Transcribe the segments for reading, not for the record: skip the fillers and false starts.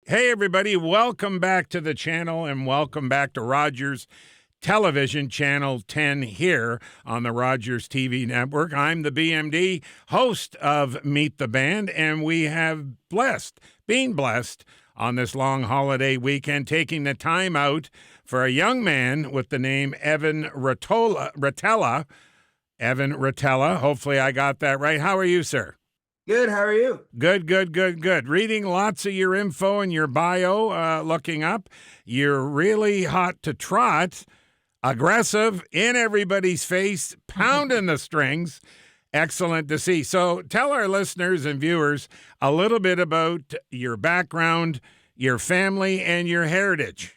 Hey, everybody. Welcome back to the channel and welcome back to Rogers Television, Channel 10 here on the Rogers TV network. I'm the BMD, host of Meet the Band, and we have been blessed on this long holiday weekend, taking the time out for a young man with the name Evan Rotella. Evan Rotella. Hopefully I got that right. How are you, sir? Good, how are you? Good. Reading lots of your info and your bio, looking up. You're really hot to trot, aggressive, in everybody's face, pounding the strings. Excellent to see. So tell our listeners and viewers a little bit about your background, your family, and your heritage.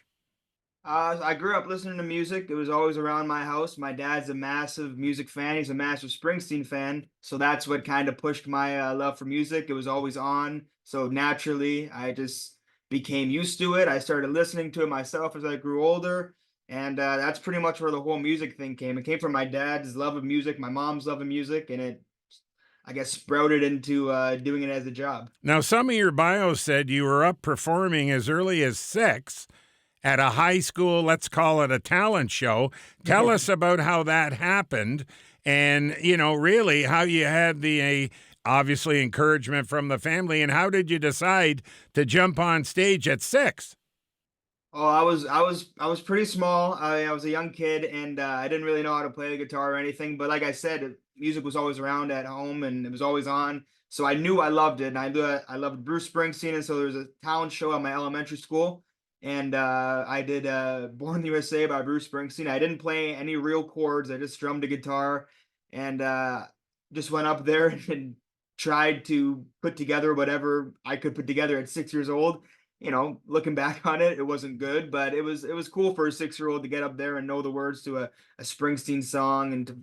I grew up listening to music. It was always around my house. My dad's a massive music fan. He's a massive Springsteen fan. So that's what kind of pushed my love for music. It was always on. So naturally, I just became used to it. I started listening to it myself as I grew older. And that's pretty much where the whole music thing came. It came from my dad's love of music, my mom's love of music, and it, I guess, sprouted into doing it as a job. Now, some of your bio said you were up performing as early as 6 at a high school, let's call it a talent show. Tell us about how that happened and, really how you had the obviously encouragement from the family, and how did you decide to jump on stage at 6? Oh, I was pretty small. I was a young kid, and I didn't really know how to play the guitar or anything. But like I said, music was always around at home, and it was always on. So I knew I loved it, and I knew I loved Bruce Springsteen. And so there was a talent show at my elementary school, and I did "Born in the USA" by Bruce Springsteen. I didn't play any real chords. I just strummed a guitar, and just went up there and tried to put together whatever I could put together at 6 years old. Looking back on it, it wasn't good, but it was cool for a 6-year-old to get up there and know the words to a Springsteen song, and to,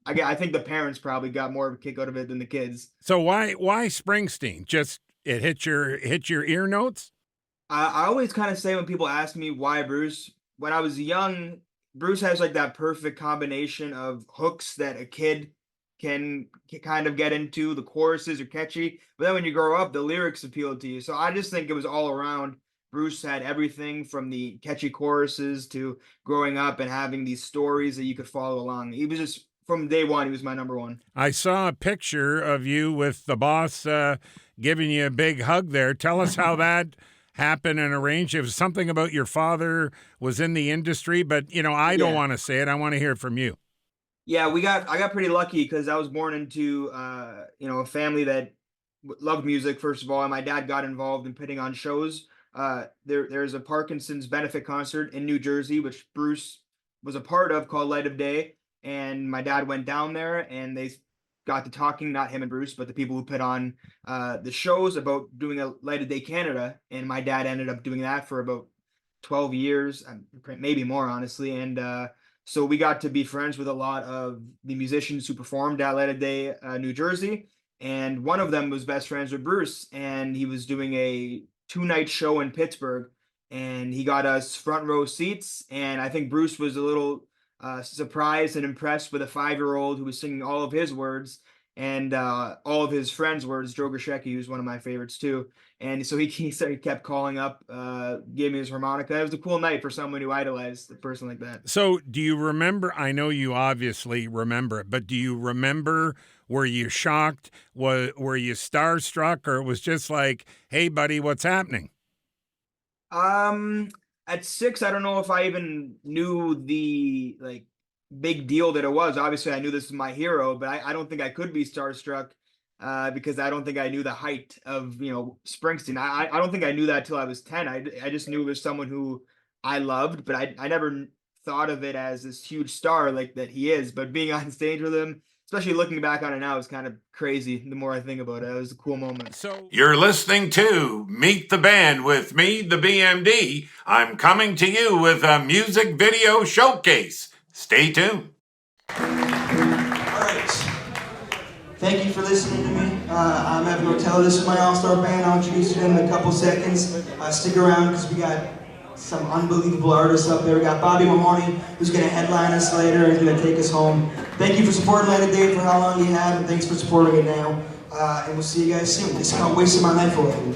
I think the parents probably got more of a kick out of it than the kids. So why Springsteen? Just it hit your ear notes? I always kind of say when people ask me why Bruce, when I was young, Bruce has like that perfect combination of hooks that a kid can kind of get into. The choruses are catchy, but then when you grow up, the lyrics appeal to you. So I just think it was all around. Bruce had everything from the catchy choruses to growing up and having these stories that you could follow along. He was just, from day one, he was my number one. I saw a picture of you with the boss giving you a big hug there. Tell us how that happened and arranged. It was something about your father was in the industry, but I don't want to say it. I want to hear it from you. Yeah, I got pretty lucky because I was born into a family that loved music, first of all, and my dad got involved in putting on shows. There's a Parkinson's benefit concert in New Jersey, which Bruce was a part of, called Light of Day, and my dad went down there, and they got to talking, not him and Bruce, but the people who put on the shows, about doing a Light of Day Canada, and my dad ended up doing that for about 12 years, maybe more, honestly, and so we got to be friends with a lot of the musicians who performed at Light of Day, New Jersey. And one of them was best friends with Bruce. And he was doing a 2-night show in Pittsburgh. And he got us front row seats. And I think Bruce was a little surprised and impressed with a 5-year-old who was singing all of his words and all of his friends' words. Joe Grishecki, who's one of my favorites too. And so he kept calling up, gave me his harmonica. It was a cool night for someone who idolized a person like that. So do you remember, I know you obviously remember it, but do you remember, were you shocked? Were you starstruck, or it was just like, hey buddy, what's happening? At 6, I don't know if I even knew the big deal that it was. Obviously, I knew this was my hero, but I don't think I could be starstruck because I don't think I knew the height of Springsteen. I don't think I knew that till I was 10. I just knew it was someone who I loved, but I never thought of it as this huge star like that he is. But being on stage with him, especially looking back on it now, is kind of crazy. The more I think about it, it was a cool moment. So you're listening to Meet the Band with me, the BMD. I'm coming to you with a music video showcase. Stay tuned. All right. Thank you for listening to me. I'm Evan Rotella. This is my all-star band. I'll introduce you in a couple seconds. Stick around because we got some unbelievable artists up there. We got Bobby Mahoney, who's going to headline us later and going to take us home. Thank you for supporting Light of Day for how long you have, and thanks for supporting it now. And we'll see you guys soon. This is called Wasting My Life Away.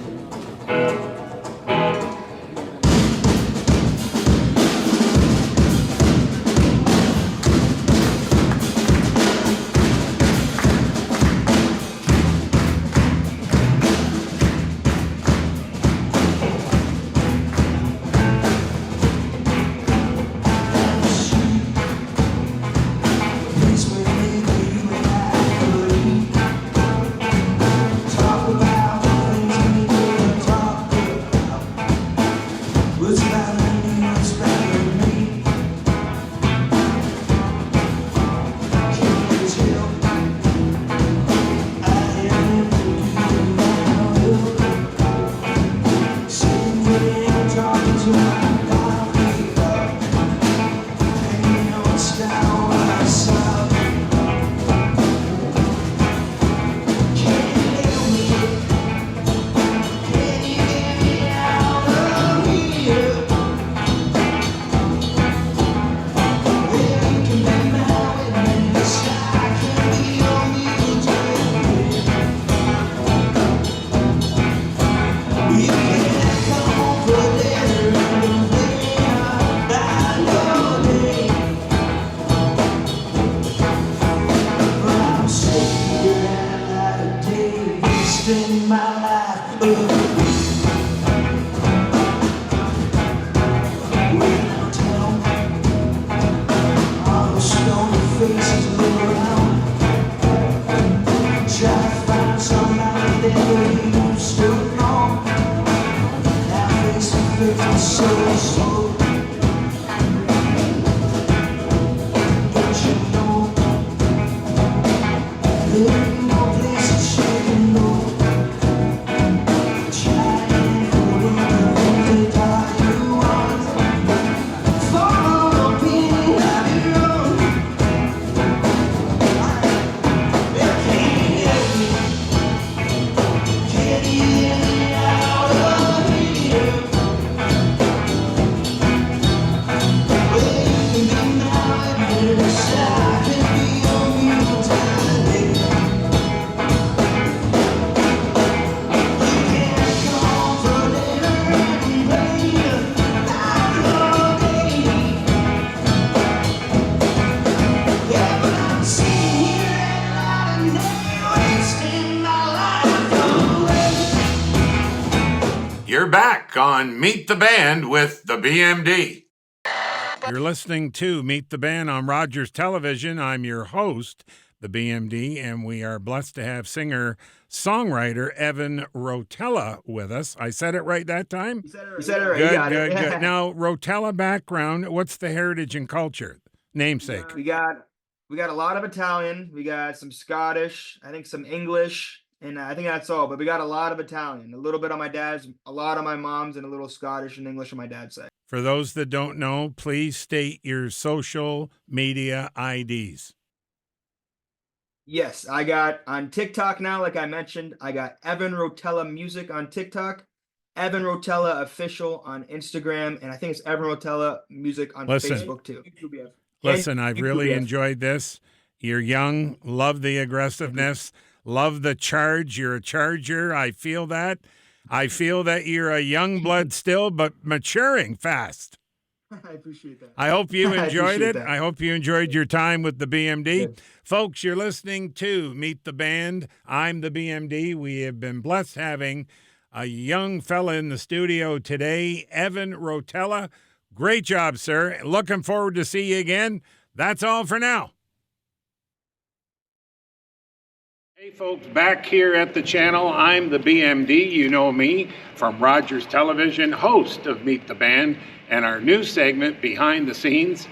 You're back on Meet the Band with the BMD. You're listening to Meet the Band on Rogers Television. I'm your host, the BMD, and we are blessed to have singer-songwriter Evan Rotella with us. I said it right that time? You said it right. You got it. Good. Now, Rotella background, what's the heritage and culture? Namesake. We got a lot of Italian. We got some Scottish. I think some English. And I think that's all, but we got a lot of Italian, a little bit on my dad's, a lot on my mom's, and a little Scottish and English on my dad's side. For those that don't know, please state your social media IDs. Yes, I got on TikTok now, like I mentioned, I got Evan Rotella Music on TikTok, Evan Rotella Official on Instagram, and I think it's Evan Rotella Music on Facebook too. Listen, I've really enjoyed this. You're young, love the aggressiveness. Love the charge. You're a charger. I feel that. I feel that you're a young blood still, but maturing fast. I appreciate that. I hope you enjoyed it. I hope you enjoyed your time with the BMD. Good. Folks, you're listening to Meet the Band. I'm the BMD. We have been blessed having a young fella in the studio today, Evan Rotella. Great job, sir. Looking forward to see you again. That's all for now. Hey folks, back here at the channel, I'm the BMD, you know me, from Rogers Television, host of Meet the Band, and our new segment, Behind the Scenes.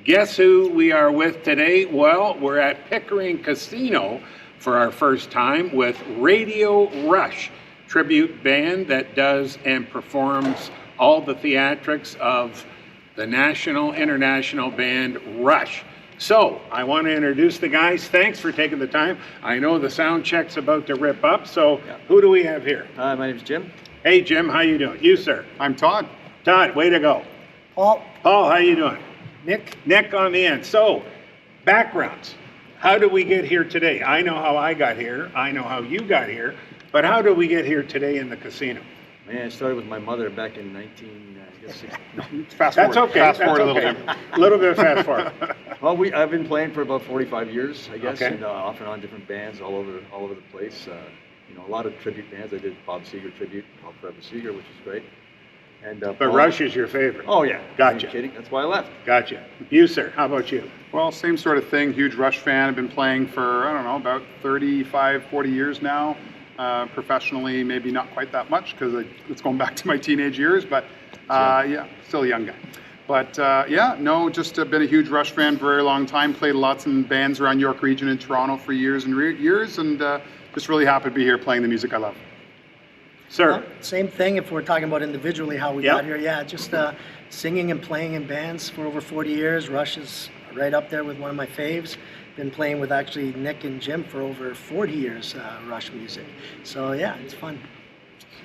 Guess who we are with today? Well, we're at Pickering Casino for our first time with Radio Rush, tribute band that does and performs all the theatrics of the national, international band Rush. So, I want to introduce the guys. Thanks for taking the time. I know the sound check's about to rip up, so Who do we have here? My name's Jim. Hey, Jim, how you doing? You, sir? I'm Todd. Todd, way to go. Paul. Paul, how you doing? Nick. Nick on the end. So, backgrounds. How did we get here today? I know how I got here. I know how you got here. But how did we get here today in the casino? Man, I started with my mother back in 1960. Fast That's forward. okay. Fast That's forward a little okay. bit. A little bit of fast forward. Well, I've been playing for about 45 years, I guess, Okay. and off and on different bands all over the place. A lot of tribute bands. I did Bob Seger tribute called Forever Seger, which is great. And But Paul- Rush is your favorite. Oh yeah. Gotcha. Are you kidding? That's why I left. Gotcha. You, sir, how about you? Well, same sort of thing. Huge Rush fan. I've been playing for, I don't know, about 35, 40 years now. Professionally, maybe not quite that much because it's going back to my teenage years, but yeah, still a young guy. But just been a huge Rush fan for a very long time. Played lots in bands around York Region and Toronto for years and years, and just really happy to be here playing the music I love. Sir. Same thing if we're talking about individually how we Yep. got here. Yeah, just singing and playing in bands for over 40 years. Rush is right up there with one of my faves. Been playing with actually Nick and Jim for over 40 years, Rush music. So yeah, it's fun.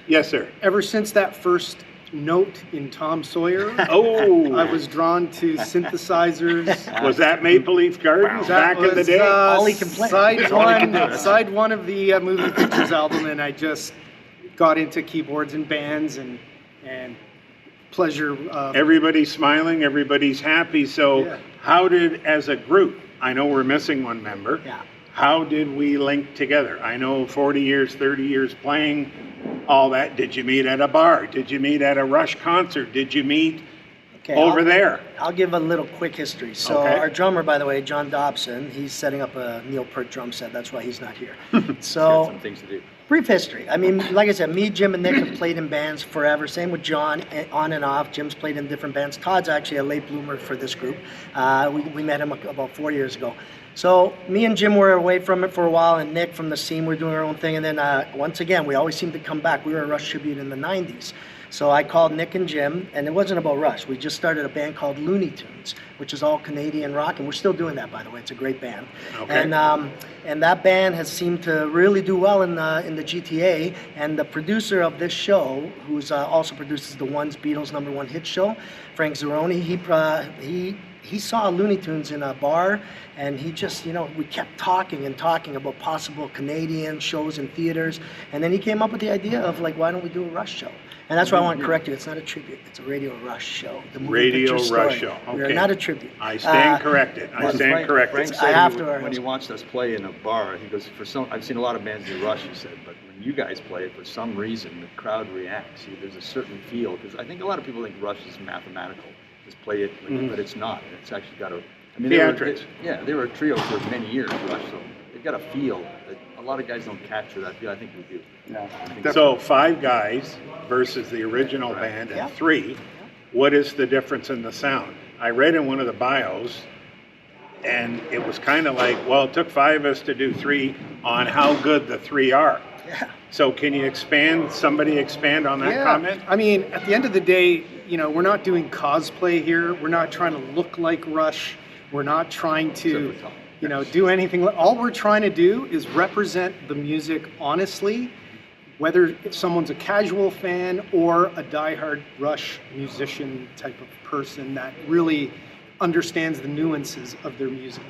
Yes, sir. Ever since that first note in Tom Sawyer, Oh, I was drawn to synthesizers. was that Maple Leaf Gardens back in the day? All he can play. Side one of the Moving Pictures album, and I just got into keyboards and bands and pleasure. Everybody's smiling, everybody's happy. So Yeah. how did, as a group, I know we're missing one member. Yeah. How did we link together? I know 40 years, 30 years playing, all that. Did you meet at a bar? Did you meet at a Rush concert? Did you meet Okay, over there? I'll give a little quick history. So Okay. our drummer, by the way, John Dobson, he's setting up a Neil Peart drum set. That's why he's not here. So Some things to do. brief history. I mean, like I said, me, Jim, and Nick have played in bands forever. Same with John, on and off. Jim's played in different bands. Todd's actually a late bloomer for this group. We met him about 4 years ago. So me and Jim were away from it for a while, and Nick from the scene were doing our own thing. And then once again, we always seem to come back. We were a Rush tribute in the 90s. So I called Nick and Jim, and it wasn't about Rush. We just started a band called Looney Tunes, which is all Canadian rock, and we're still doing that, by the way. It's a great band. Okay. And that band has seemed to really do well in the GTA. And the producer of this show, who's also produces the One's Beatles #1 hit show, Frank Zeroni, he saw Looney Tunes in a bar, and he just, we kept talking about possible Canadian shows in theaters. And then he came up with the idea of, like, why don't we do a Rush show? And that's why I want to correct you. It's not a tribute. It's a Radio Rush show. The movie Radio picture Rush story. show. We Okay. are not a tribute. I stand corrected. I Well, stand corrected. Frank I said have he- to, when he watched us play in a bar, he goes, I've seen a lot of bands do Rush, he said, but when you guys play it, for some reason, the crowd reacts. There's a certain feel, because I think a lot of people think Rush is mathematical. Just play it, but it's not. It's actually got a... Theatrics. They were a trio for many years, Rush, so they've got a feel that a lot of guys don't capture that feel. I think we do. Yeah. So 5 guys versus the original band and Yeah. 3. What is the difference in the sound? I read in one of the bios, and it was kind of like, well, it took 5 of us to do 3 on how good the 3 are. Yeah. So can you somebody expand on that comment? I mean, at the end of the day, we're not doing cosplay here. We're not trying to look like Rush. We're not trying to, do anything. All we're trying to do is represent the music honestly, whether if someone's a casual fan or a diehard Rush musician type of person that really understands the nuances of their music.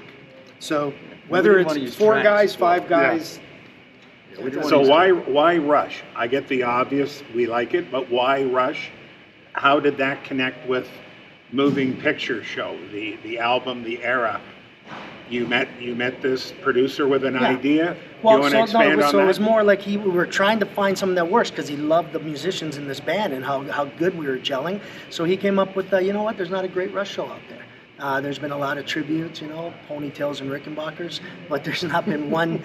So whether didn't wanna it's use 4 tracks guys, as well. 5 guys, We didn't So wanna use- why Rush? I get the obvious, we like it, but why Rush? How did that connect with Moving Picture Show, the album, the era? You met this producer with an Yeah. idea? Well, you want to so expand on it that? was more like we were trying to find something that works because he loved the musicians in this band and how good we were gelling. So he came up with, there's not a great Rush show out there. There's been a lot of tributes, Ponytails and Rickenbackers, but there's not been one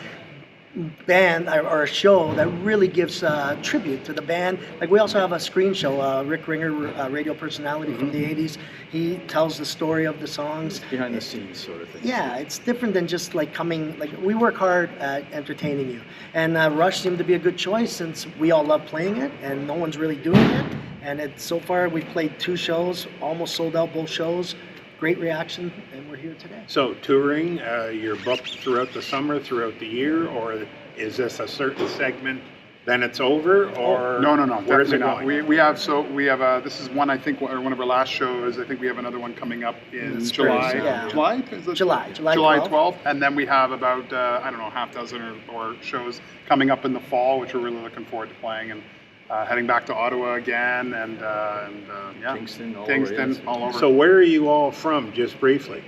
band or a show that really gives tribute to the band. Like, we also have a screen show, Rick Ringer, radio personality from the 80s. He tells the story of the songs. behind the scenes sort of thing. Yeah, it's different than just we work hard at entertaining you. And Rush seemed to be a good choice since we all love playing it and no one's really doing it. And so far we've played 2 shows, almost sold out both shows. Great reaction, and we're here today. So touring, you're booked throughout the summer, throughout the year, or is this a certain segment, then it's over, or No, where's definitely it not. going? We have this is one, I think, one of our last shows. I think we have another one coming up in the spring, July. yeah. July? Is it? July 12th. And then we have about, half dozen or shows coming up in the fall, which we're really looking forward to playing. And heading back to Ottawa again, and yeah, Kingston, Kingston, all over. So where are you all from, just briefly?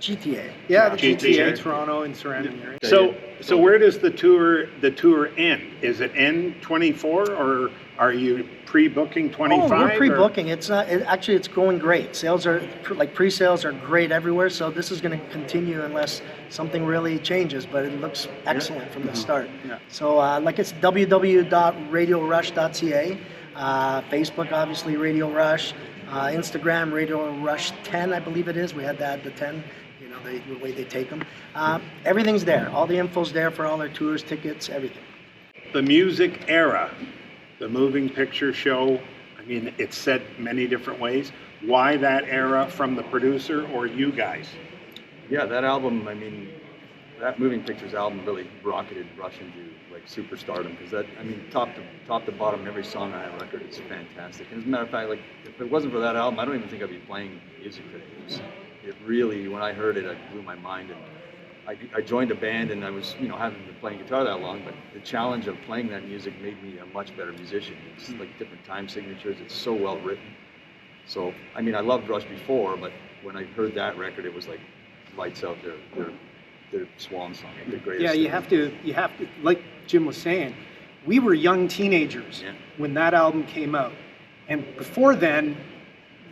GTA. Yeah, the GTA. GTA, Toronto, and surrounding areas. So where does the tour end? Is it end 24, or are you pre-booking 25? Oh, we're pre-booking. It's not. Actually, it's going great. Sales are like pre-sales are great everywhere. So this is going to continue unless something really changes. But it looks excellent from the start. Yeah. So like it's www.radiorush.ca, Facebook obviously Radio Rush, Instagram Radio Rush 10 I believe it is. We had to add the 10. You know the way they take them. Everything's there. All the info's there for all our tours, tickets, everything. The music era, the moving picture show, I mean, it's said many different ways. Why that era from the producer or you guys? Yeah, that album, I mean, that Moving Pictures album really rocketed Rush into like superstardom, because that, I mean, top to bottom, every song on that record is fantastic. And as a matter of fact, like, if it wasn't for that album, I don't even think I'd be playing music today. It really, when I heard it, it blew my mind. And I joined a band, and I was, you know, haven't been playing guitar that long, but the challenge of playing that music made me a much better musician. It's like different time signatures. It's so well written. So, I mean, I loved Rush before, but when I heard that record, it was like lights out their swan song, the greatest. Yeah, you have to, like Jim was saying, we were young teenagers when that album came out. And before then,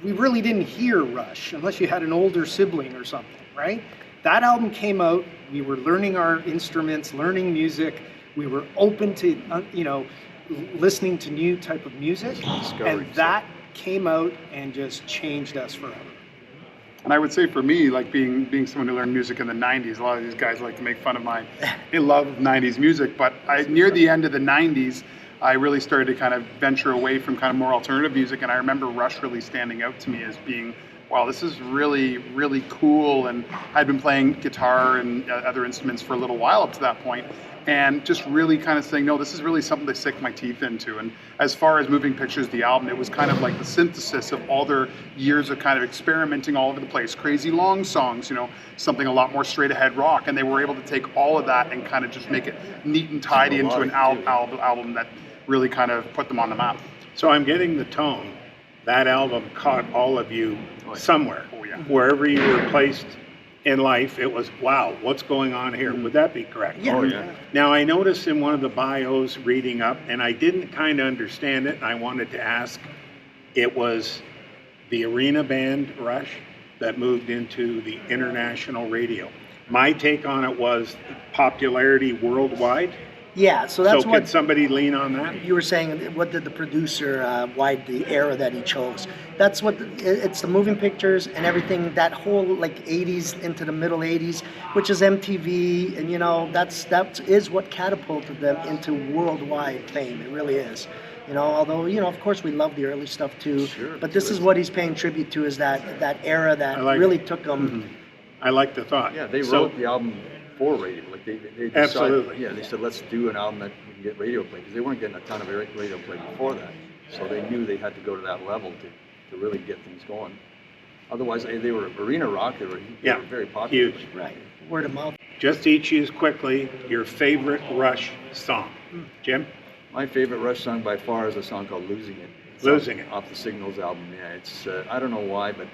we really didn't hear Rush unless you had an older sibling or something, right? That album came out, we were learning our instruments, learning music, we were open to, you know, listening to new type of music, and that came out and just changed us forever. And I would say for me, like being someone who learned music in the 90s, a lot of these guys like to make fun of my love of 90s music, but near the end of the 90s, I really started to kind of venture away from kind of more alternative music, and I remember Rush really standing out to me as being, wow, this is really, really cool. And I'd been playing guitar and other instruments for a little while up to that point, and just really kind of saying, no, this is really something to sink my teeth into. And as far as Moving Pictures, the album, it was kind of like the synthesis of all their years of kind of experimenting all over the place, crazy long songs, you know, something a lot more straight ahead rock. And they were able to take all of that and kind of just make it neat and tidy into an album that really kind of put them on the map. So I'm getting the tone. That album caught all of you somewhere. Oh, yeah. Wherever you were placed in life, it was, wow, what's going on here? Would that be correct? Yeah. Oh, yeah. Now, I noticed in one of the bios reading up, and I didn't kind of understand it, and I wanted to ask, it was the arena band Rush that moved into the international radio. My take on it was popularity worldwide. Yeah, so that's So what could somebody lean on that? you were saying. What did the producer, why the era that he chose? That's what it's the moving pictures and everything. That whole like '80s into the middle '80s, which is MTV, and you know that is what catapulted them into worldwide fame. It really is. You know, although you know, of course, we love the early stuff too. Sure, but this is what he's paying tribute to: is that era that like really it. took them. Mm-hmm. I like the thought. Yeah, they So- wrote the album for radio. Like they decided, Absolutely. Yeah, they said, let's do an album that we can get radio play, because they weren't getting a ton of radio play before that. So they knew they had to go to that level to really get things going. Otherwise, they were arena rock. They were very popular. Huge. Right, word of mouth. Just each use quickly your favorite Rush song. Jim? My favorite Rush song by far is a song called "Losing It." It's Losing It. off the Signals album. Yeah, it's I don't know why, but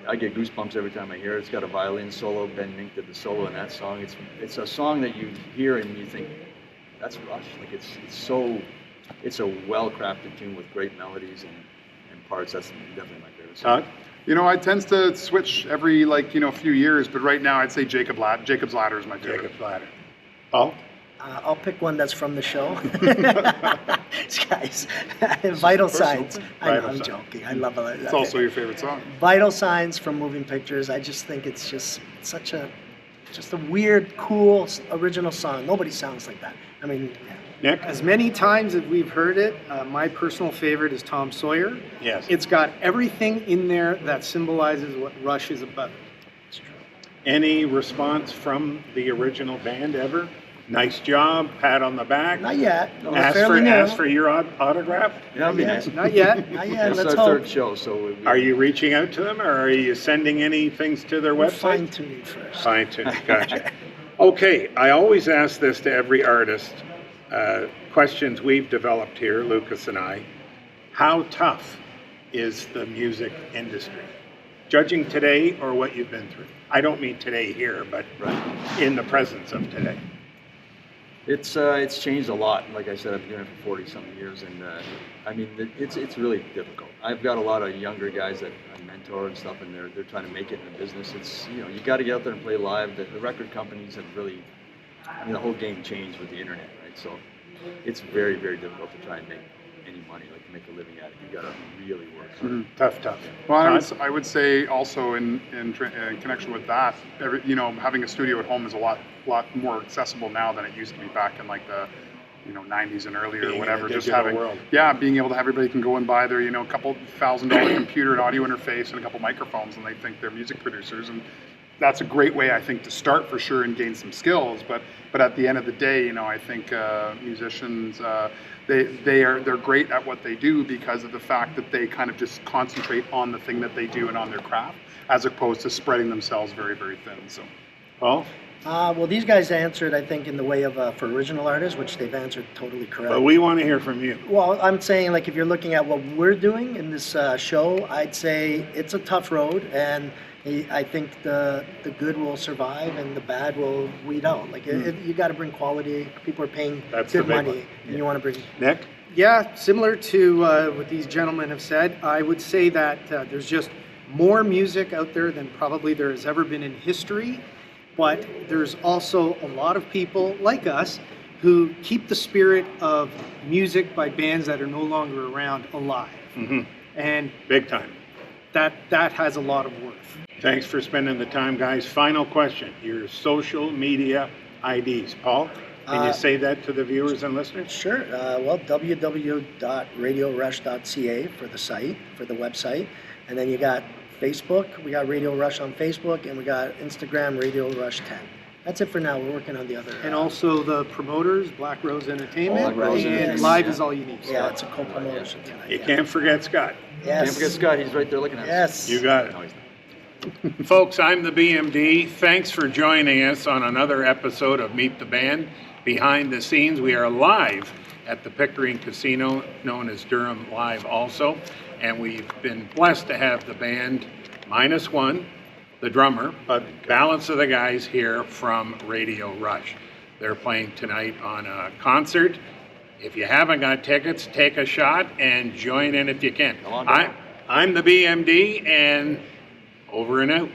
I get goosebumps every time I hear it. It's got a violin solo. Ben Mink did the solo in that song. It's a song that you hear and you think, that's Rush. Like it's a well-crafted tune with great melodies and parts. That's definitely my favorite song. Todd? You know, I tend to switch every few years, but right now I'd say Jacob's Ladder is my favorite. Jacob's Ladder. Paul? I'll pick one that's from the show. Guys, Vital Signs. I know, Vital I'm Signs. joking. I love it. It's also your favorite song. Vital Signs from Moving Pictures. I just think it's just a weird, cool, original song. Nobody sounds like that. I mean, Nick? As many times as we've heard it, my personal favorite is Tom Sawyer. Yes. It's got everything in there that symbolizes what Rush is about. Any response from the original band ever? Nice job, pat on the back. not yet. Ask for your autograph. Yeah, that'd be nice. Not yet. Not yet. It's Let's our hope. third show, so Are you reaching out to them, or are you sending any things to their We're website? fine-tuning first. Fine tuning, gotcha. Okay, I always ask this to every artist. questions we've developed here, Lucas and I. How tough is the music industry? Judging today or what you've been through? I don't mean today here, but in the presence of today. It's changed a lot. Like I said, I've been doing it for 40-something years, and I mean, it's really difficult. I've got a lot of younger guys that I mentor and stuff, and they're trying to make it in the business. It's, you know, you got to get out there and play live. The record companies have really, I mean, the whole game changed with the internet, right? So it's very, very difficult to try and make any money, like to make a living at it. You got to really work hard. Tough. Well, I would say also in connection with that, you know, having a studio at home is a lot more accessible now than it used to be back in like the 90s and earlier or whatever. Just having being able to have everybody can go and buy their a couple $1,000 computer and audio interface and a couple microphones, and they think they're music producers, and that's a great way, I think, to start for sure and gain some skills. But at the end of the day, I think musicians they're great at what they do because of the fact that they kind of just concentrate on the thing that they do and on their craft, as opposed to spreading themselves very, very thin. So, Paul? Well, these guys answered, I think, in the way of for original artists, which they've answered totally correct. But we want to hear from you. Well, I'm saying, like, if you're looking at what we're doing in this show, I'd say it's a tough road, and I think the good will survive and the bad will weed out. Like, you got to bring quality. People are paying good money, and you want to bring. Nick? Yeah, similar to what these gentlemen have said, I would say that there's just more music out there than probably there has ever been in history. But there's also a lot of people like us who keep the spirit of music by bands that are no longer around alive. Mm-hmm. And big time. That has a lot of worth. Thanks for spending the time, guys. Final question, your social media IDs. Paul, can you say that to the viewers and listeners? Sure. Well, www.radiorush.ca for the site, for the website. And then you got Facebook, we got Radio Rush on Facebook, and we got Instagram, Radio Rush 10. That's it for now. We're working on the other. And also the promoters, Blackrose Entertainment, Yes. Live is all you need. Yeah, it's a co-promotion tonight. You can't forget Scott. Yes. Can't forget Scott. He's right there looking at us. Yes. You got it. No, he's not. Folks, I'm the BMD. Thanks for joining us on another episode of Meet the Band. Behind the scenes, we are live at the Pickering Casino, known as Durham Live also. And we've been blessed to have the band, minus one, the drummer, but balance of the guys here from Radio Rush. They're playing tonight on a concert. If you haven't got tickets, take a shot and join in if you can. I'm the BMD, and over and out.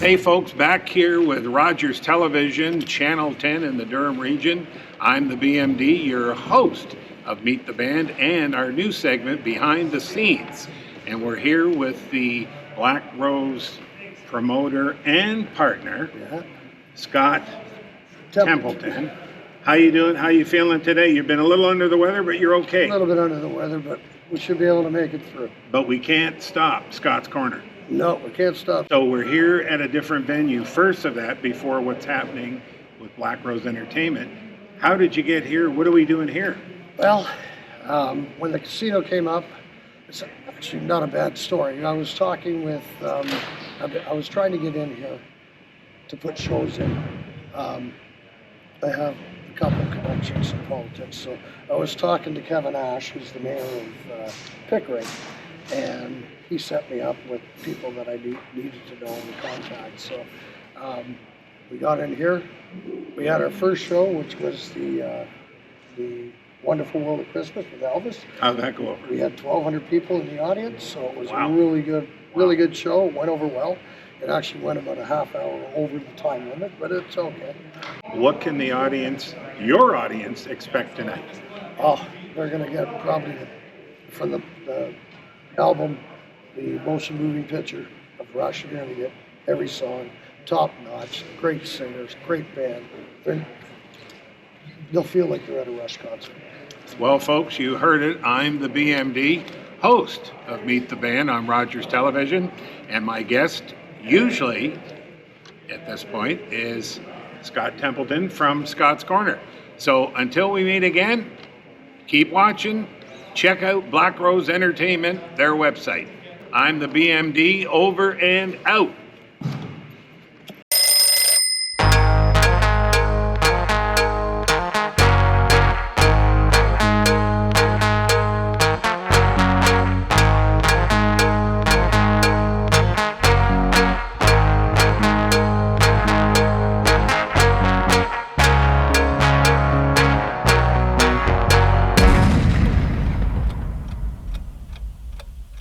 Hey folks, back here with Rogers Television, Channel 10 in the Durham region. I'm the BMD, your host of Meet the Band and our new segment, Behind the Scenes. And we're here with the Blackrose promoter and partner, Scott Templeton. How you doing? How you feeling today? You've been a little under the weather, but you're okay. A little bit under the weather, but we should be able to make it through. But we can't stop Scott's Corner. No, we can't stop. So we're here at a different venue. First of that, before what's happening with Blackrose Entertainment, how did you get here? What are we doing here? Well, when the casino came up, it's actually not a bad story. I was talking with, I was trying to get in here to put shows in. I have a couple of connections in politics, so I was talking to Kevin Ash, who's the mayor of Pickering, and he set me up with people that I needed to know and contact. So we got in here. We had our first show, which was the Wonderful World of Christmas with Elvis. How'd that go over? We had 1,200 people in the audience, so it was Wow. a really good show. It went over well. It actually went about a half hour over the time limit, but it's okay. What can the audience, your audience, expect tonight? Oh, they're going to get probably from the album, the motion moving picture of Rush. You're going to get every song, top notch, great singers, great band. They'll feel like they're at a Rush concert. Well, folks, you heard it. I'm the BMD, host of Meet the Band on Rogers Television, and my guest, usually at this point, is Scott Templeton from Scott's Corner. So until we meet again, keep watching. Check out Blackrose Entertainment, their website. I'm the BMD, over and out.